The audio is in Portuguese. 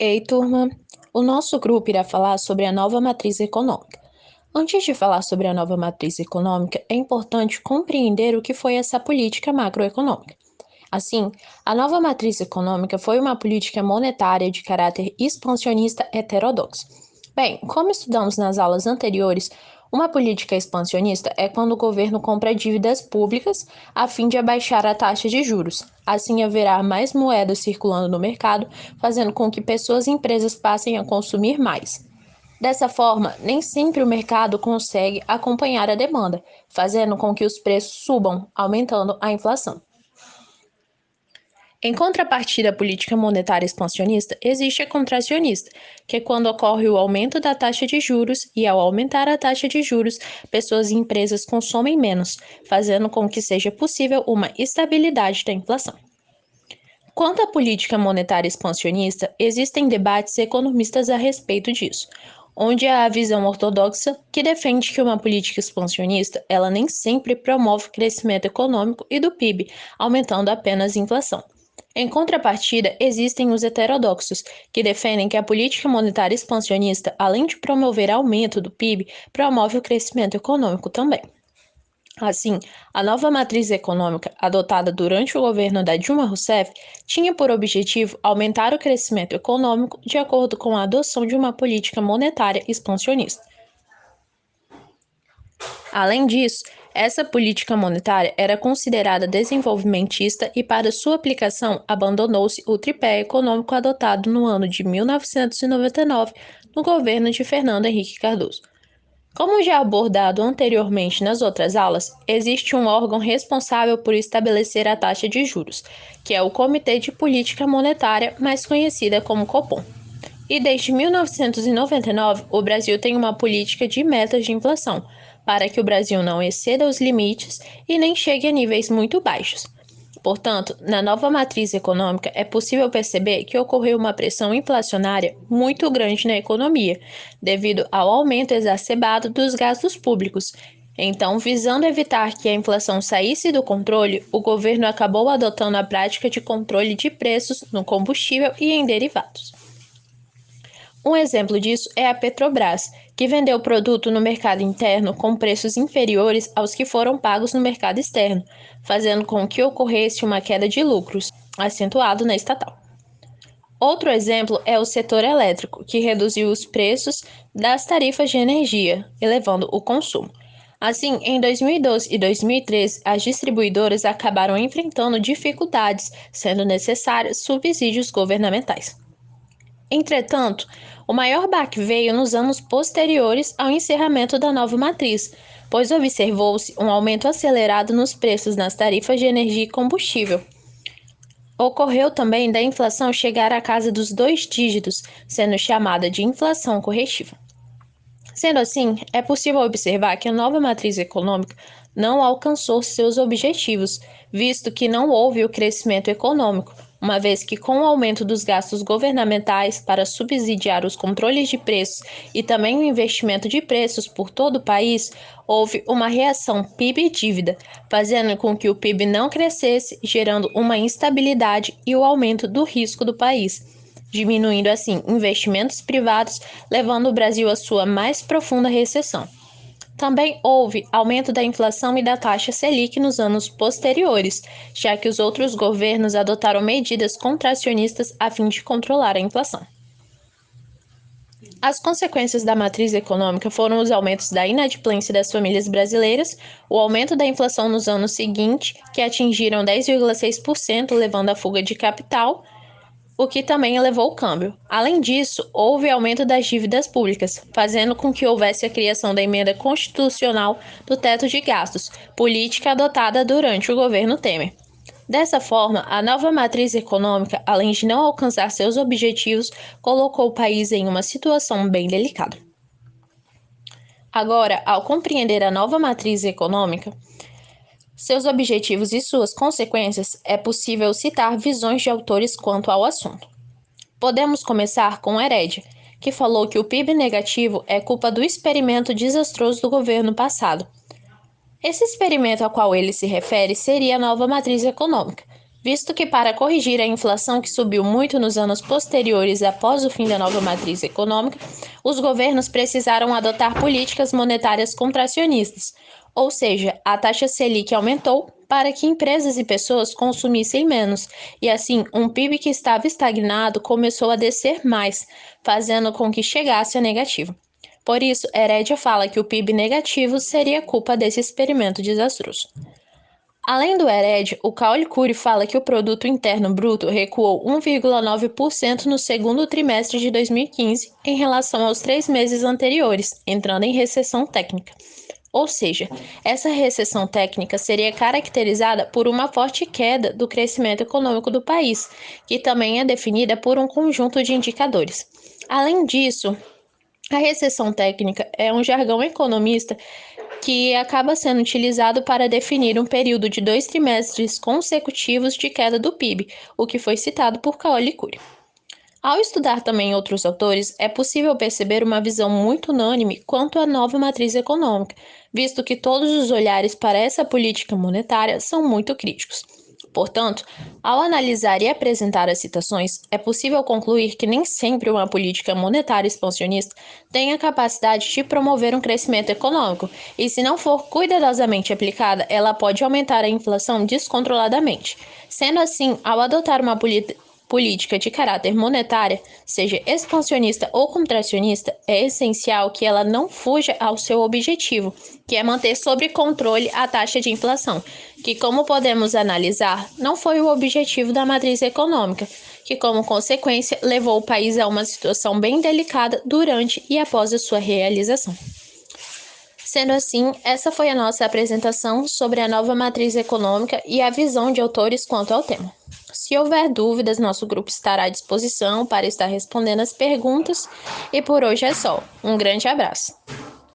Ei, turma! O nosso grupo irá falar sobre a nova matriz econômica. Antes de falar sobre a nova matriz econômica, é importante compreender o que foi essa política macroeconômica. Assim, a nova matriz econômica foi uma política monetária de caráter expansionista heterodoxa. Bem, como estudamos nas aulas anteriores, uma política expansionista é quando o governo compra dívidas públicas a fim de abaixar a taxa de juros. Assim, haverá mais moedas circulando no mercado, fazendo com que pessoas e empresas passem a consumir mais. Dessa forma, nem sempre o mercado consegue acompanhar a demanda, fazendo com que os preços subam, aumentando a inflação. Em contrapartida à política monetária expansionista, existe a contracionista, que é quando ocorre o aumento da taxa de juros e, ao aumentar a taxa de juros, pessoas e empresas consomem menos, fazendo com que seja possível uma estabilidade da inflação. Quanto à política monetária expansionista, existem debates economistas a respeito disso, onde há a visão ortodoxa que defende que uma política expansionista ela nem sempre promove o crescimento econômico e do PIB, aumentando apenas a inflação. Em contrapartida, existem os heterodoxos, que defendem que a política monetária expansionista, além de promover aumento do PIB, promove o crescimento econômico também. Assim, a nova matriz econômica adotada durante o governo da Dilma Rousseff tinha por objetivo aumentar o crescimento econômico de acordo com a adoção de uma política monetária expansionista. Além disso, essa política monetária era considerada desenvolvimentista e, para sua aplicação, abandonou-se o tripé econômico adotado no ano de 1999 no governo de Fernando Henrique Cardoso. Como já abordado anteriormente nas outras aulas, existe um órgão responsável por estabelecer a taxa de juros, que é o Comitê de Política Monetária, mais conhecida como Copom. E desde 1999, o Brasil tem uma política de metas de inflação, para que o Brasil não exceda os limites e nem chegue a níveis muito baixos. Portanto, na nova matriz econômica, é possível perceber que ocorreu uma pressão inflacionária muito grande na economia, devido ao aumento exacerbado dos gastos públicos. Então, visando evitar que a inflação saísse do controle, o governo acabou adotando a prática de controle de preços no combustível e em derivados. Um exemplo disso é a Petrobras, que vendeu o produto no mercado interno com preços inferiores aos que foram pagos no mercado externo, fazendo com que ocorresse uma queda de lucros, acentuado na estatal. Outro exemplo é o setor elétrico, que reduziu os preços das tarifas de energia, elevando o consumo. Assim, em 2012 e 2013, as distribuidoras acabaram enfrentando dificuldades, sendo necessários subsídios governamentais. Entretanto, o maior baque veio nos anos posteriores ao encerramento da nova matriz, pois observou-se um aumento acelerado nos preços nas tarifas de energia e combustível. Ocorreu também da inflação chegar à casa dos 2 dígitos, sendo chamada de inflação corretiva. Sendo assim, é possível observar que a nova matriz econômica não alcançou seus objetivos, visto que não houve o crescimento econômico, uma vez que, com o aumento dos gastos governamentais para subsidiar os controles de preços e também o investimento de preços por todo o país, houve uma reação PIB-dívida, fazendo com que o PIB não crescesse, gerando uma instabilidade e o aumento do risco do país, diminuindo assim investimentos privados, levando o Brasil à sua mais profunda recessão. Também houve aumento da inflação e da taxa Selic nos anos posteriores, já que os outros governos adotaram medidas contracionistas a fim de controlar a inflação. As consequências da matriz econômica foram os aumentos da inadimplência das famílias brasileiras, o aumento da inflação nos anos seguintes, que atingiram 10,6%, levando à fuga de capital, o que também elevou o câmbio. Além disso, houve aumento das dívidas públicas, fazendo com que houvesse a criação da emenda constitucional do teto de gastos, política adotada durante o governo Temer. Dessa forma, a nova matriz econômica, além de não alcançar seus objetivos, colocou o país em uma situação bem delicada. Agora, ao compreender a nova matriz econômica, seus objetivos e suas consequências, é possível citar visões de autores quanto ao assunto. Podemos começar com Heredia, que falou que o PIB negativo é culpa do experimento desastroso do governo passado. Esse experimento ao qual ele se refere seria a nova matriz econômica, visto que para corrigir a inflação que subiu muito nos anos posteriores após o fim da nova matriz econômica, os governos precisaram adotar políticas monetárias contracionistas, ou seja, a taxa Selic aumentou para que empresas e pessoas consumissem menos, e assim um PIB que estava estagnado começou a descer mais, fazendo com que chegasse a negativo. Por isso, Heredia fala que o PIB negativo seria culpa desse experimento desastroso. Além do Hered, o Caule Cury fala que o produto interno bruto recuou 1,9% no segundo trimestre de 2015 em relação aos 3 meses anteriores, entrando em recessão técnica. Ou seja, essa recessão técnica seria caracterizada por uma forte queda do crescimento econômico do país, que também é definida por um conjunto de indicadores. Além disso, a recessão técnica é um jargão economista que acaba sendo utilizado para definir um período de 2 trimestres consecutivos de queda do PIB, o que foi citado por Caole Cury. Ao estudar também outros autores, é possível perceber uma visão muito unânime quanto à nova matriz econômica, visto que todos os olhares para essa política monetária são muito críticos. Portanto, ao analisar e apresentar as citações, é possível concluir que nem sempre uma política monetária expansionista tem a capacidade de promover um crescimento econômico, e se não for cuidadosamente aplicada, ela pode aumentar a inflação descontroladamente. Sendo assim, ao adotar uma política de caráter monetário, seja expansionista ou contracionista, é essencial que ela não fuja ao seu objetivo, que é manter sob controle a taxa de inflação, que, como podemos analisar, não foi o objetivo da matriz econômica, que, como consequência, levou o país a uma situação bem delicada durante e após a sua realização. Sendo assim, essa foi a nossa apresentação sobre a nova matriz econômica e a visão de autores quanto ao tema. Se houver dúvidas, nosso grupo estará à disposição para estar respondendo as perguntas. E por hoje é só. Um grande abraço.